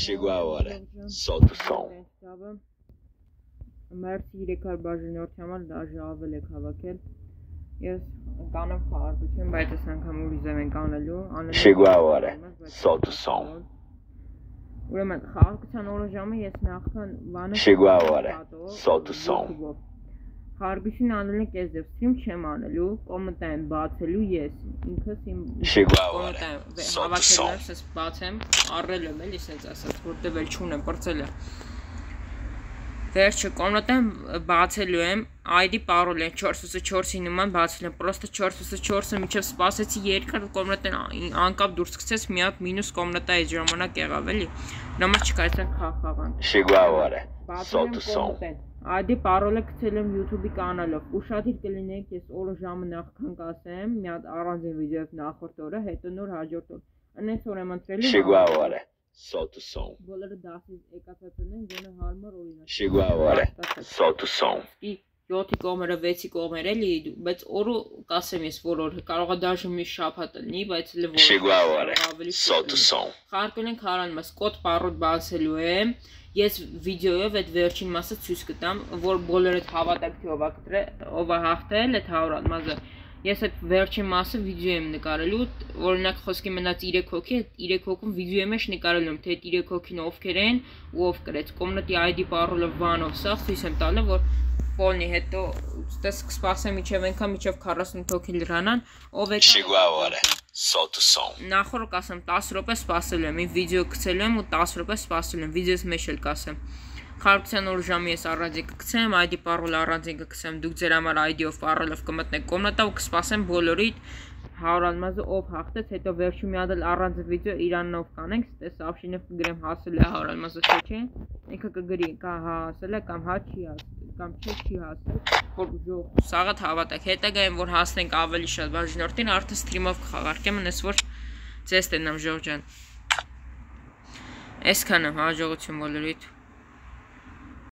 Chegou a hora. Solta o som. Մերսի 300 բաժանյութի համար դաժե ավել եք հավաքել Ես կանեմ խաղարկություն, բայց այս անգամ ուզում ենք անելու Chegou a hora. Solta o som. Ուրեմն խաղարկության օրը ժամը ես նախքան բանը Chegou a hora. Solta o som. Խաղարկություն անելու ենք ես ձև սթրիմ չեմ անելու, կոմենտը եմ բացելու ես ինքս իմ Chegou a hora. Solta o som. Հավաքելուց բացեմ, առել եմ էլի սենց ասած, որտեվ էլ չունեմ, պրծել է Վերջը կոմնատեմ բացելու եմ ID parol են 4+4-ի նման բացել եմ Պրոստը 4+4-ը միջև սպասեցի երկար կոմնատեն անկապ դուրս գցեց մի հատ մինուս կոմնատա այդ ժամանակ եղավ էլի Նամա չկա այդտեղ խաղանք Chegou a hora. Solta o som. ID parol-ը գցել եմ YouTube-ի կանալով Ուշադիր կլինեք ես օրը ժամը նախքան կասեմ մի հատ առանձին վիդեոյով նախորդ օրը հետո նոր հաջորդ օր Անենց որ եմ ընտրելու Chegou a hora. Solta o som. Բոլորը 10-ից եկածածն են, գոնե հարմար օրինակ Chegou a hora. Solta o som. 7-ի կողմերը, 6-ի կողմերը էլի, բայց օրը կասեմ ես որ օր, կարող է դաժե մի շաբաթ լինի, բայց էլ որ Chegou a hora. Solta o som. Խաղարկել ենք հարան մաս, կոդ պարոտ բացելու եմ, ես վիդեոյով այդ վերջին մասը ցույց կտամ, որ բոլորը հավատակ թե ով է հաղթել այդ 100 մազը Ես այդ վերջին մասը վիդեո եմ նկարելու, օրինակ խոսքի մնաց 3 հոգի, այդ 3 հոգում վիդեոյի մեջ նկարելու եմ, թե այդ 3 հոգին ովքեր են ու ով կրեց, կոմնատի ID parol-ը vanով, սա ցույց եմ տալը, որ ֆոլնի հետո ստես կսպասեմ միջև այնքան միջև 48 հոգի լրանան, ով է Chegou a hora. Solta o som. Նախորդ կասեմ 10 րոպե սպասելու եմ, իմ վիդեո գցելու եմ ու 10 րոպե սպասելու եմ, վիդեոս մեջ էլ կասեմ Խաղարկության օր ժամի ես առանձին կգցեմ, ID parol-ը առանձին կգցեմ, դուք ձեր համար ID-ով parol-ով կմտնեք կոմնատա ու կսպասեմ բոլորիդ 100 մազը ով հաղթեց, հետո վերջում մի հատ առանձին վիդեո Իրանով կանենք, ստես ապշինով կգրեմ հասել է 100 մազը չէ, ինքը կգրի կա հասել է կամ հա չի հասել, կամ չի հասել, որ սաղատ հավատակ, հետագայում որ հասնենք ավելի շատ բաժանորդին, արդեն սթրիմով կխաղարկեմ, այնպես որ ձեզ տենամ Ժողջան Այսքանը հաջողություն բոլորիդ